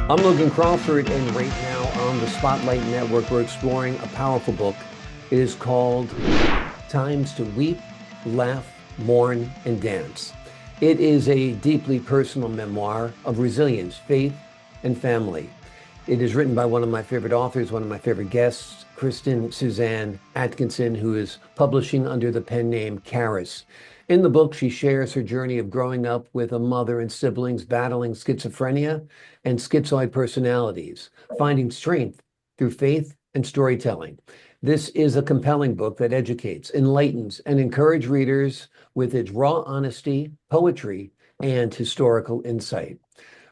I'm Logan Crawford, and right now on the Spotlight Network, we're exploring a powerful book. It is called Times to Weep, Laugh, Mourn, and Dance. It is a deeply personal memoir of resilience, faith, and family. It is written by one of my favorite authors, one of my favorite guests, Kristen Suzanne Atkinson, who is publishing under the pen name Cairis. In the book, she shares her journey of growing up with a mother and siblings battling schizophrenia and schizoid personalities, finding strength through faith and storytelling. This is a compelling book that educates, enlightens, and encourages readers with its raw honesty, poetry, and historical insight.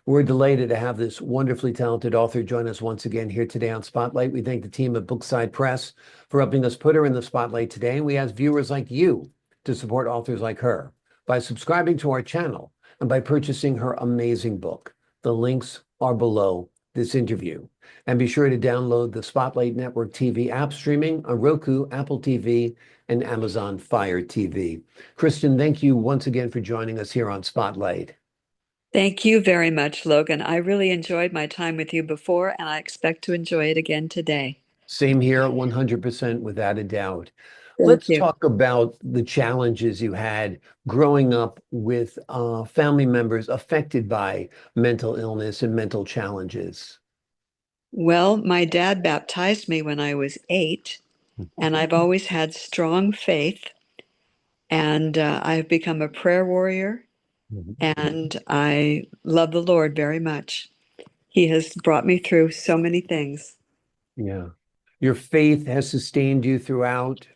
We're delighted to have this wonderfully talented author join us once again here today on Spotlight. We thank the team at Bookside Press for helping us put her in the spotlight today. And we ask viewers like you to support authors like her by subscribing to our channel and by purchasing her amazing book. The links are below this interview. And be sure to download the Spotlight Network TV app streaming on Roku, Apple TV, and Amazon Fire TV. Kristen, thank you once again for joining us here on Spotlight. Thank you very much, Logan. I really enjoyed my time with you before, and I expect to enjoy it again today. Same here, 100% without a doubt. Thank Let's you. talk about the challenges you had growing up with family members affected by mental illness and mental challenges. Well, my dad baptized me when I was 8, and I've always had strong faith, and I've become a prayer warrior, Mhm. and I love the Lord very much. He has brought me through so many things. Yeah. Your faith has sustained you throughout.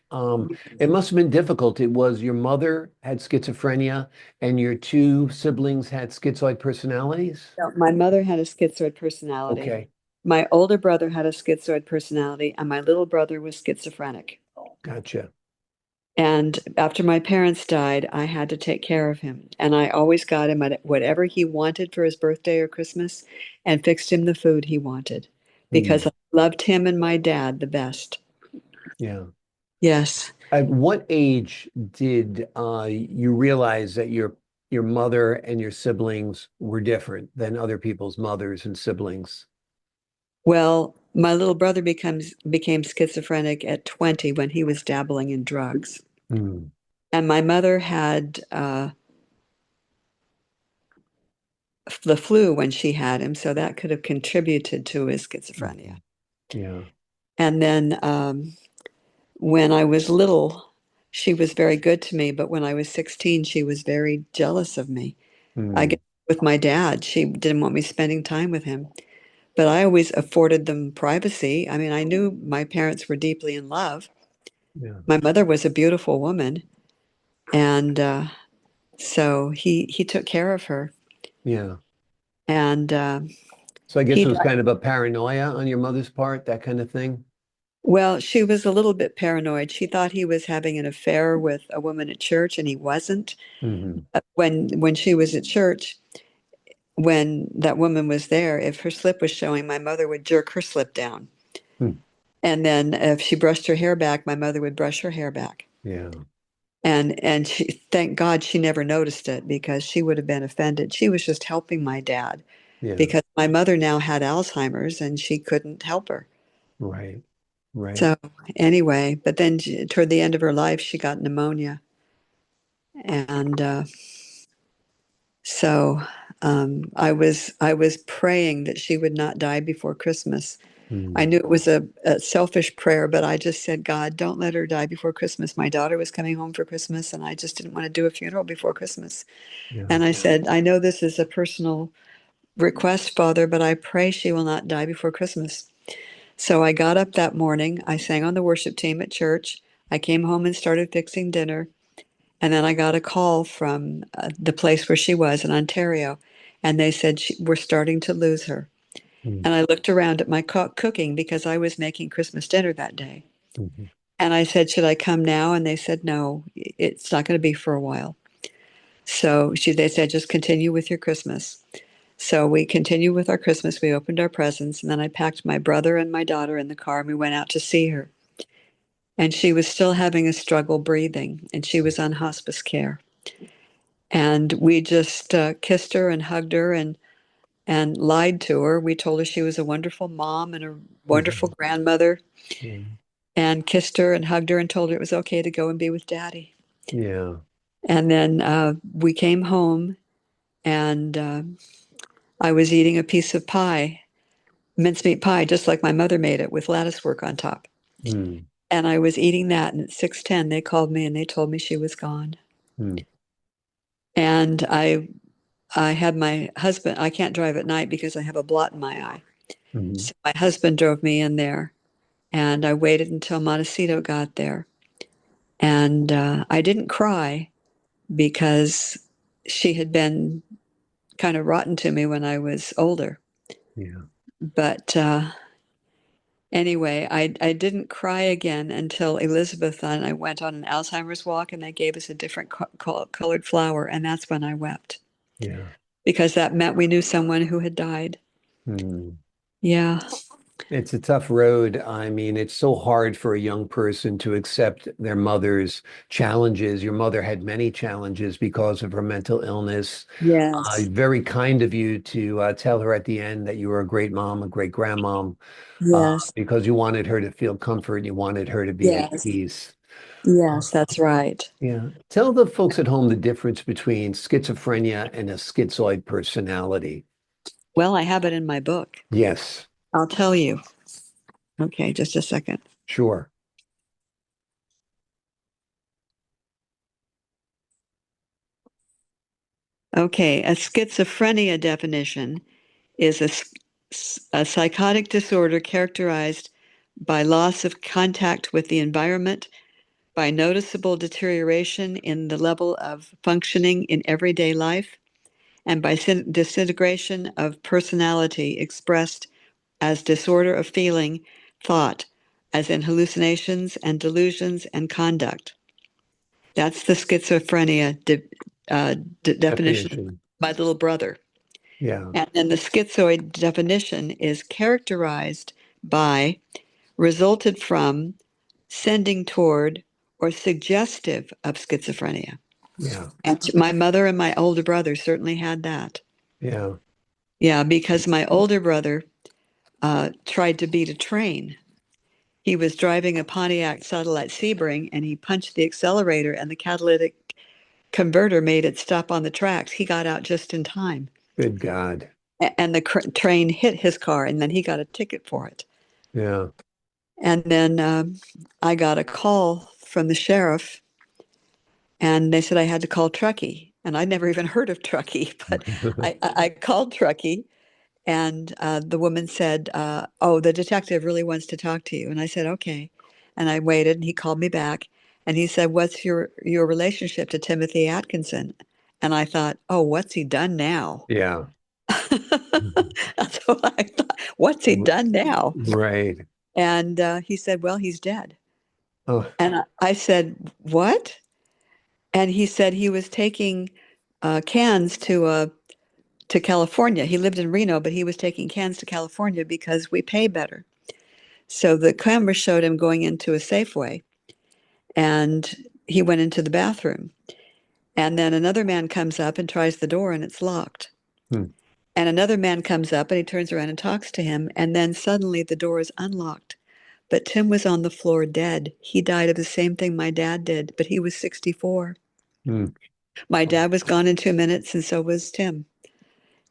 It must have been difficult. It was your mother had schizophrenia and your two siblings had schizoid personalities? So my mother had a schizoid personality. Okay, My older brother had a schizoid personality, and my little brother was schizophrenic. gotcha. And after my parents died, I had to take care of him. And I always got him at whatever he wanted for his birthday or Christmas and fixed him the food he wanted because Hmm. I loved him and my dad the best. Yeah. Yes. At what age did you realize that your mother and your siblings were different than other people's mothers and siblings? Well, my little brother became schizophrenic at 20 when he was dabbling in drugs. Hmm. And my mother had the flu when she had him, so that could have contributed to his schizophrenia. Mhm. Yeah. And then when I was little, she was very good to me, but when I was 16, she was very jealous of me. I Hmm. guess with my dad, she didn't want me spending time with him, but I always afforded them privacy. I mean, I knew my parents were deeply in love. Yeah. My mother was a beautiful woman, and so he took care of her. Yeah. And So I guess he it was died. kind of a paranoia on your mother's part, that kind of thing. Well, she was a little bit paranoid. She thought he was having an affair with a woman at church, and he wasn't. Hmm. When she was at church, when that woman was there, if her slip was showing, my mother would jerk her slip down. Hmm. And then if she brushed her hair back, my mother would brush her hair back. Yeah. And she, thank God she never noticed it because she would have been offended. She was just helping my dad Yeah. because my mother now had Alzheimer's and she couldn't help her. Right. Right. So anyway, but then toward the end of her life, she got pneumonia. And so I was praying that she would not die before Christmas. I Hmm. knew it was a selfish prayer, but I just said, God, don't let her die before Christmas. My daughter was coming home for Christmas, and I just didn't want to do a funeral before Christmas. Yeah. And I said, I know this is a personal request, Father, but I pray she will not die before Christmas. So I got up that morning. I sang on the worship team at church. I came home and started fixing dinner. And then I got a call from the place where she was in Ontario, and they said, we're starting to lose her. Hmm. And I looked around at my cooking because I was making Christmas dinner that day. Mhm. And I said, should I come now? And they said, no, it's not going to be for a while. So they said, just continue with your Christmas. So we continued with our Christmas. We opened our presents, and then I packed my brother and my daughter in the car, and we went out to see her. And she was still having a struggle breathing, and she was on hospice care. And we just kissed her and hugged her, and lied to her. We told her she was a wonderful mom and a wonderful Mhm. grandmother, Mm. and kissed her and hugged her and told her it was okay to go and be with Daddy. Yeah. And then we came home, and I was eating a piece of pie, mincemeat pie, just like my mother made it with lattice work on top. Mm. And I was eating that, and at 6:10 they called me and they told me she was gone. Mm. And I had my husband, I can't drive at night because I have a blot in my eye. Mhm. So my husband drove me in there, and I waited until Montecito got there. And I didn't cry because she had been kind of rotten to me when I was older. Yeah. But anyway, I didn't cry again until Elizabeth and I went on an Alzheimer's walk, and they gave us a different colored flower. And that's when I wept Yeah. because that meant we knew someone who had died. Mm. Yeah. It's a tough road. I mean, it's so hard for a young person to accept their mother's challenges. Your mother had many challenges because of her mental illness. Yes. Very kind of you to tell her at the end that you were a great mom, a great grandmom, Yes. because you wanted her to feel comfort. You wanted her to be at Yes. peace. Uh, Yes, that's right. yeah. Tell the folks at home the difference between schizophrenia and a schizoid personality. Well, I have it in my book. Yes, I'll tell you. Okay, just a second. sure. Okay, a schizophrenia definition is a psychotic disorder characterized by loss of contact with the environment, by noticeable deterioration in the level of functioning in everyday life, and by disintegration of personality expressed as disorder of feeling, thought, as in hallucinations and delusions and conduct. That's the schizophrenia definition of Definition. my little brother. Yeah. And then the schizoid definition is characterized by, resulted from, sending toward, or suggestive of schizophrenia. Yeah. And my mother and my older brother certainly had that. Yeah. Yeah, because my older brother tried to beat a train. He was driving a Pontiac Satellite Sebring, and he punched the accelerator, and the catalytic converter made it stop on the tracks. He got out just in time. Good God. And the train hit his car, and then he got a ticket for it. Yeah. And then I got a call from the sheriff, and they said I had to call Truckee. And I'd never even heard of Truckee, but I called Truckee, and the woman said, "Oh, the detective really wants to talk to you." And I said, "Okay." And I waited, and he called me back, and he said, "What's your relationship to Timothy Atkinson?" And I thought, "Oh, what's he done now?" Yeah. That's what I thought. What's he done now? Right. And he said, "Well, he's dead." Oh, And I said, "What?" And he said he was taking cans to California. He lived in Reno, but he was taking cans to California because we pay better. So the camera showed him going into a Safeway, and he went into the bathroom. And then another man comes up and tries the door, and it's locked. hmm. And another man comes up and he turns around and talks to him, and then suddenly the door is unlocked. But Tim was on the floor dead. He died of the same thing my dad did, but he was 64. Hmm. My dad was gone in 2 minutes, and so was Tim.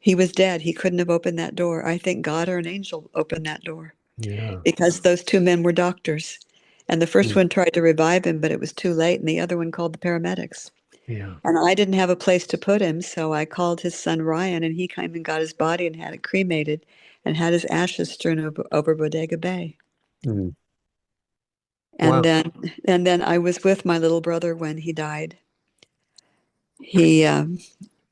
He was dead. He couldn't have opened that door. I think God or an angel opened that door Yeah. because those two men were doctors. And the first Hmm. one tried to revive him, but it was too late, and the other one called the paramedics. Yeah. And I didn't have a place to put him, so I called his son Ryan, and he came and got his body and had it cremated and had his ashes strewn over Bodega Bay. Hmm. And Wow. then and then I was with my little brother when he died. He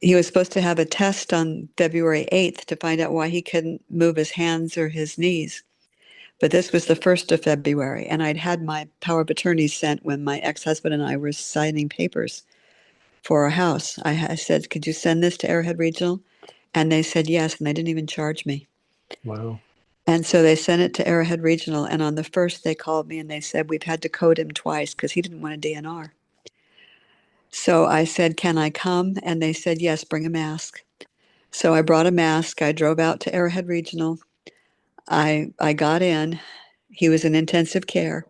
he was supposed to have a test on February 8th to find out why he couldn't move his hands or his knees. But this was the 1st of February, and I'd had my power of attorney sent when my ex-husband and I were signing papers for our house. I said, "Could you send this to Arrowhead Regional?" And they said yes, and they didn't even charge me. Wow. And so they sent it to Arrowhead Regional, and on the 1st they called me and they said, "We've had to code him twice because he didn't want a DNR." So I said, "Can I come?" And they said, "Yes, bring a mask." So I brought a mask. I drove out to Arrowhead Regional. I got in. He was in intensive care.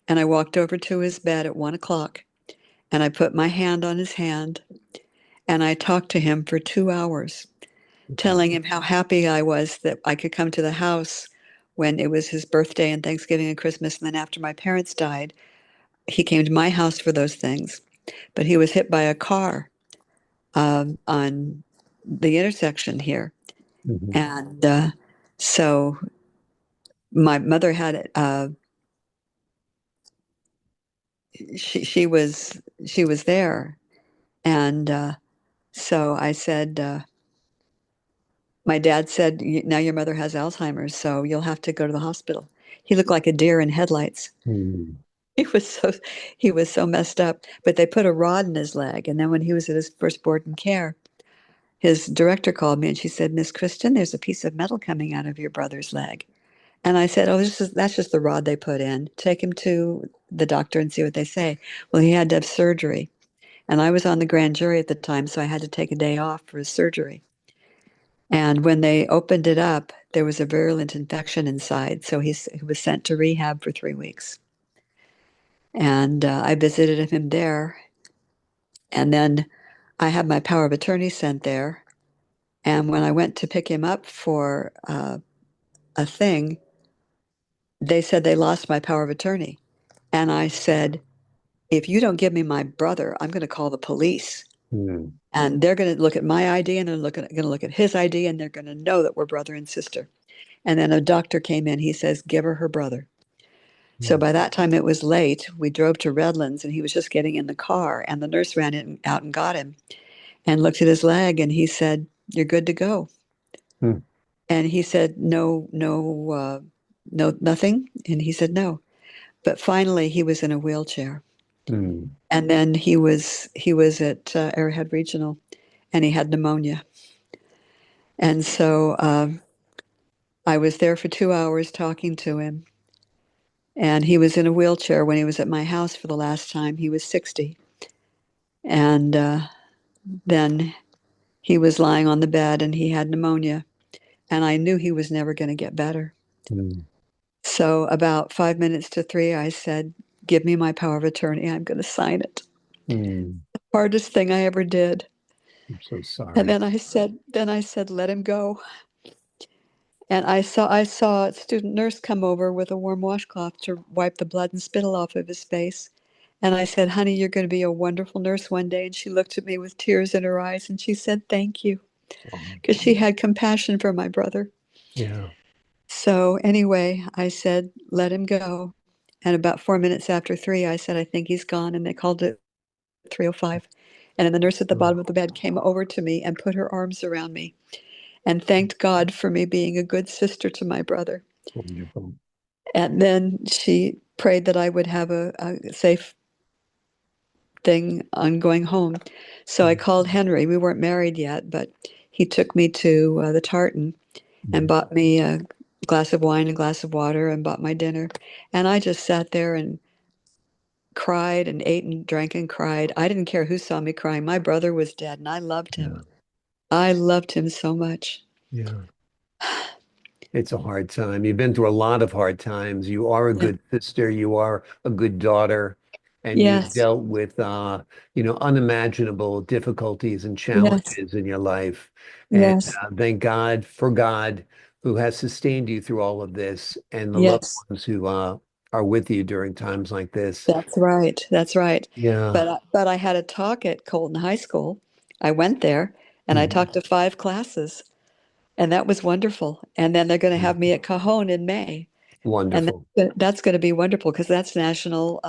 And I walked over to his bed at 1 o'clock and I put my hand on his hand and I talked to him for 2 hours, Okay. telling him how happy I was that I could come to the house when it was his birthday and Thanksgiving and Christmas. And then after my parents died, he came to my house for those things. But he was hit by a car on the intersection here. Mhm. And so my mother had she was there, and so I said, my dad said, now your mother has Alzheimer's, so you'll have to go to the hospital. He looked like a deer in headlights. Mm. He was so he was so messed up. But they put a rod in his leg, and then when he was at his first board and care, his director called me and she said, Miss Christian, there's a piece of metal coming out of your brother's leg. And I said, oh, that's just the rod they put in. Take him to the doctor and see what they say. Well, he had to have surgery. And I was on the grand jury at the time, so I had to take a day off for his surgery. And when they opened it up, there was a virulent infection inside. So he was sent to rehab for 3 weeks. And I visited him there. And then I had my power of attorney sent there. And when I went to pick him up for a thing, they said they lost my power of attorney. And I said, if you don't give me my brother, I'm going to call the police. Mm. And they're going to look at my ID and they're going to look at his ID and they're going to know that we're brother and sister. And then a doctor came in. He says, give her brother. So Mm. by that time it was late. We drove to Redlands and he was just getting in the car. And the nurse ran in, out and got him and looked at his leg and he said, you're good to go. Mm. And he said, no, no, no, nothing. And he said, no. But finally he was in a wheelchair. Mm. And then he was at Arrowhead Regional and he had pneumonia. And so I was there for 2 hours talking to him. And he was in a wheelchair when he was at my house for the last time. He was 60. And then he was lying on the bed and he had pneumonia. And I knew he was never going to get better. Mm. So about 5 minutes to 3, I said, give me my power of attorney. I'm going to sign it. Mm. Hardest thing I ever did. I'm so And sorry. then I said, let him go. And I saw a student nurse come over with a warm washcloth to wipe the blood and spittle off of his face. And I said, honey, you're going to be a wonderful nurse one day. And she looked at me with tears in her eyes and she said, thank you, Oh, because she had compassion for my brother. yeah. So anyway, I said, let him go. And about 4 minutes after 3, I said, I think he's gone. And they called it 3:05. And then the nurse at the Oh, bottom of the bed came over to me and put her arms around me and thanked God for me being a good sister to my brother. wonderful. And then she prayed that I would have a safe thing on going home. So I Mm. called Henry. We weren't married yet, but he took me to the Tartan and Mm. bought me a glass of wine and glass of water and bought my dinner. And I just sat there and cried and ate and drank and cried. I didn't care who saw me crying. My brother was dead and I loved him. Yeah. I loved him so much. Yeah. It's a hard time. You've been through a lot of hard times. You are a Yeah. good sister. You are a good daughter, and you've Yes. dealt with, unimaginable difficulties and Yes. challenges in your life. And Yes. thank God for God who has sustained you through all of this, and the loved Yes. ones who are with you during times like this. That's right. That's right. Yeah. But I had a talk at Colton High School. I went there and I Mhm. talked to 5 classes, and that was wonderful. And then they're going to have me at Cajon in May, and Wonderful. that's going to be wonderful because that's national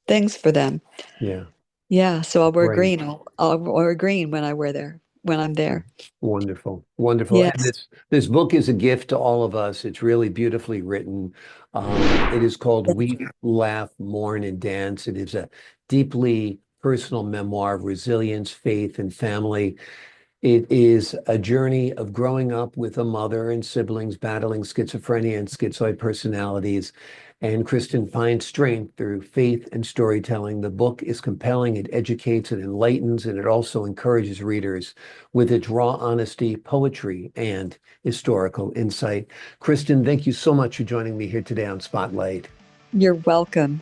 things for them. Yeah. Yeah, so I'll wear Great. green. I'll wear green when I'm there. Wonderful, wonderful. And Yes. this book is a gift to all of us. It's really beautifully written. It is called Weep, Laugh, Mourn, and Dance. It is a deeply personal memoir of resilience, faith, and family. It is a journey of growing up with a mother and siblings battling schizophrenia and schizoid personalities, And Kristen finds strength through faith and storytelling. The book is compelling, it educates, it enlightens, and it also encourages readers with its raw honesty, poetry, and historical insight. Kristen, thank you so much for joining me here today on Spotlight. You're welcome.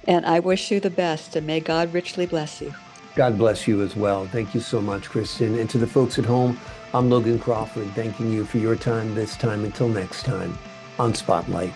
And I wish you the best, and may God richly bless you. God bless you as well. Thank you so much, Kristen. And to the folks at home, I'm Logan Crawford, thanking you for your time this time. Until next time on Spotlight.